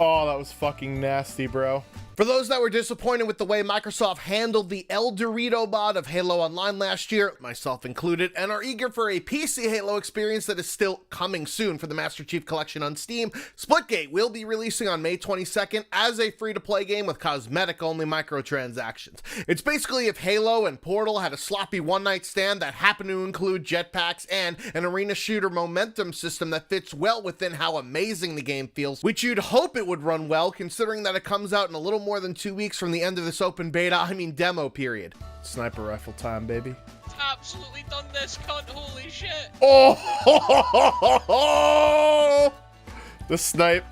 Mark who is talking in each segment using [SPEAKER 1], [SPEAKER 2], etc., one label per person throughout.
[SPEAKER 1] Oh, that was fucking nasty, bro. For those that were disappointed with the way Microsoft handled the El Dorito mod of Halo Online last year, myself included, and are eager for a PC Halo experience that is still coming soon for the Master Chief Collection on Steam, Splitgate will be releasing on May 22nd as a free-to-play game with cosmetic-only microtransactions. It's basically if Halo and Portal had a sloppy one-night stand that happened to include jetpacks and an arena shooter momentum system that fits well within how amazing the game feels, which you'd hope it would run well considering that it comes out in a little more than 2 weeks from the end of this open beta, demo period. Sniper rifle time, baby.
[SPEAKER 2] Absolutely done this, cunt. Holy shit.
[SPEAKER 1] Oh! The snipe.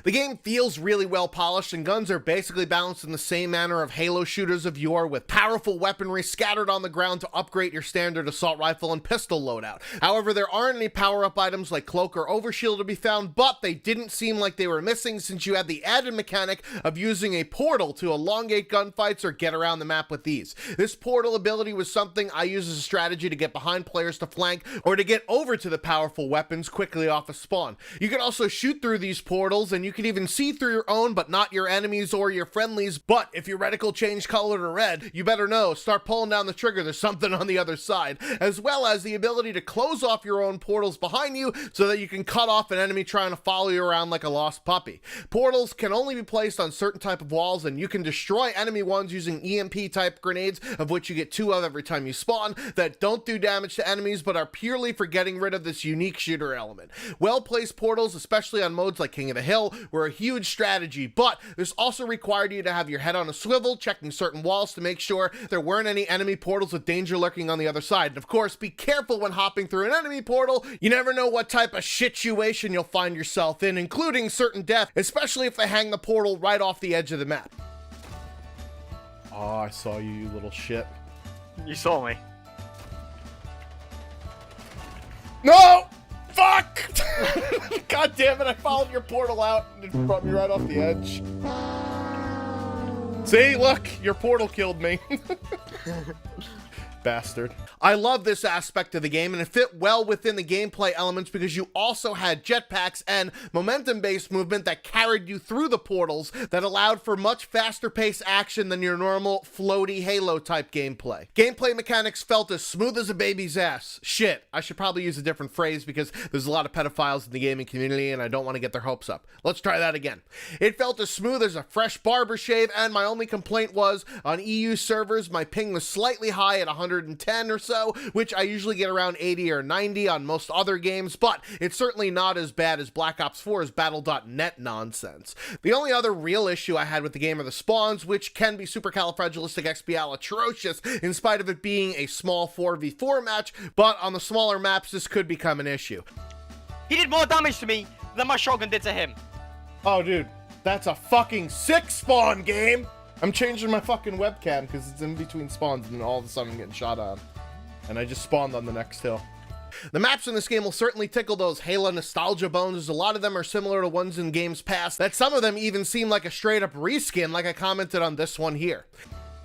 [SPEAKER 1] The game feels really well polished, and guns are basically balanced in the same manner of Halo shooters of yore, with powerful weaponry scattered on the ground to upgrade your standard assault rifle and pistol loadout. However, there aren't any power-up items like cloak or overshield to be found, but they didn't seem like they were missing since you had the added mechanic of using a portal to elongate gunfights or get around the map with ease. This portal ability was something I use as a strategy to get behind players to flank or to get over to the powerful weapons quickly off a spawn. You can also shoot through these portals, and you can even see through your own but not your enemies or your friendlies, but if your reticle changed color to red, you better know, start pulling down the trigger, there's something on the other side, as well as the ability to close off your own portals behind you so that you can cut off an enemy trying to follow you around like a lost puppy. Portals can only be placed on certain type of walls, and you can destroy enemy ones using EMP type grenades, of which you get 2 of every time you spawn, that don't do damage to enemies but are purely for getting rid of this unique shooter element. Well-placed portals, especially on modes like King of the Hill, were a huge strategy, but this also required you to have your head on a swivel, checking certain walls to make sure there weren't any enemy portals with danger lurking on the other side. And of course, be careful when hopping through an enemy portal. You never know what type of situation you'll find yourself in, including certain death, especially if they hang the portal right off the edge of the map. Oh, I saw you, you little shit.
[SPEAKER 3] You saw me.
[SPEAKER 1] No! Fuck! God damn it, I followed your portal out and it brought me right off the edge. See, look, your portal killed me. Bastard. I love this aspect of the game, and it fit well within the gameplay elements because you also had jetpacks and momentum-based movement that carried you through the portals that allowed for much faster-paced action than your normal floaty Halo-type gameplay. Gameplay mechanics felt as smooth as a baby's ass. Shit, I should probably use a different phrase because there's a lot of pedophiles in the gaming community and I don't want to get their hopes up. Let's try that again. It felt as smooth as a fresh barber shave, and my only complaint was, on EU servers, my ping was slightly high at 110 or so, which I usually get around 80 or 90 on most other games, but it's certainly not as bad as Black Ops 4's Battle.net nonsense. The only other real issue I had with the game are the spawns, which can be supercalifragilisticexpialidocious in spite of it being a small 4v4 match, but on the smaller maps this could become an issue.
[SPEAKER 3] He did more damage to me than my shotgun did to him.
[SPEAKER 1] Oh dude, that's a fucking sick spawn game! I'm changing my fucking webcam because it's in between spawns and all of a sudden I'm getting shot on. And I just spawned on the next hill. The maps in this game will certainly tickle those Halo nostalgia bones, as a lot of them are similar to ones in games past, that some of them even seem like a straight up reskin, like I commented on this one here.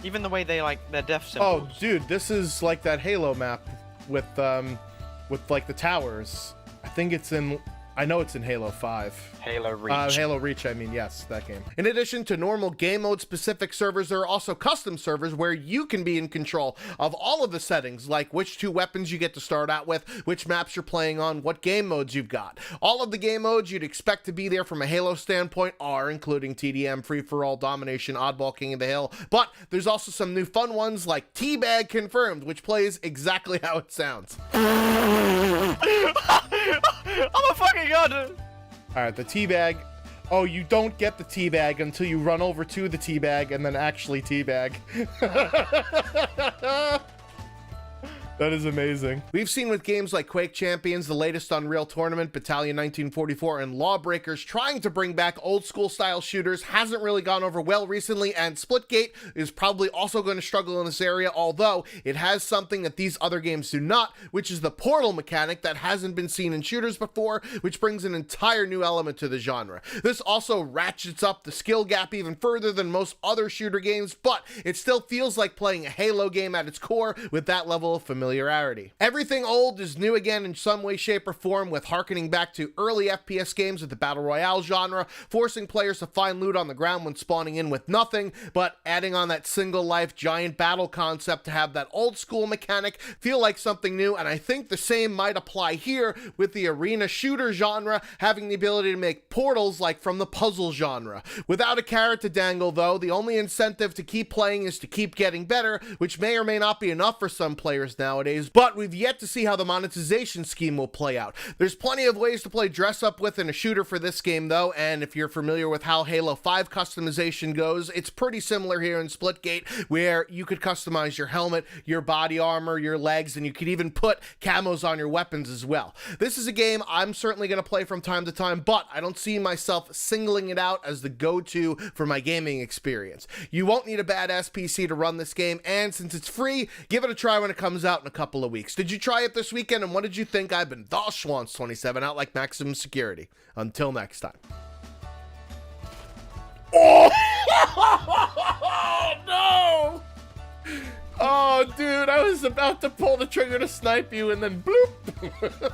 [SPEAKER 3] Even the way they like their death symbols.
[SPEAKER 1] Oh dude, this is like that Halo map with like the towers. I think it's in, I know it's in Halo 5.
[SPEAKER 3] Halo Reach.
[SPEAKER 1] Halo Reach, I mean, yes, that game. In addition to normal game mode specific servers, there are also custom servers where you can be in control of all of the settings, like which 2 weapons you get to start out with, which maps you're playing on, what game modes you've got. All of the game modes you'd expect to be there from a Halo standpoint are, including TDM, Free-for-All, Domination, Oddball, King of the Hill, but there's also some new fun ones like Teabag Confirmed, which plays exactly how it sounds.
[SPEAKER 3] I'm a fucking god!
[SPEAKER 1] Alright, the teabag. Oh, you don't get the teabag until you run over to the teabag and then actually teabag. That is amazing. We've seen with games like Quake Champions, the latest Unreal Tournament, Battalion 1944, and Lawbreakers, trying to bring back old school style shooters hasn't really gone over well recently, and Splitgate is probably also going to struggle in this area, although it has something that these other games do not, which is the portal mechanic that hasn't been seen in shooters before, which brings an entire new element to the genre. This also ratchets up the skill gap even further than most other shooter games, but it still feels like playing a Halo game at its core with that level of familiarity. familiarity. Everything old is new again in some way, shape, or form, with harkening back to early FPS games of the Battle Royale genre, forcing players to find loot on the ground when spawning in with nothing, but adding on that single life giant battle concept to have that old school mechanic feel like something new. And I think the same might apply here, with the arena shooter genre having the ability to make portals like from the puzzle genre. Without a carrot to dangle though, the only incentive to keep playing is to keep getting better, which may or may not be enough for some players nowadays, but we've yet to see how the monetization scheme will play out. There's plenty of ways to play dress up with in a shooter for this game though, and if you're familiar with how Halo 5 customization goes, it's pretty similar here in Splitgate, where you could customize your helmet, your body armor, your legs, and you could even put camos on your weapons as well. This is a game I'm certainly going to play from time to time, but I don't see myself singling it out as the go-to for my gaming experience. You won't need a badass PC to run this game, and since it's free, give it a try when it comes out in a couple of weeks. Did you try it this weekend, and what did you think? I've been the Schwantz27 out like maximum security. Until next time. Oh, no! Oh, dude, I was about to pull the trigger to snipe you, and then bloop!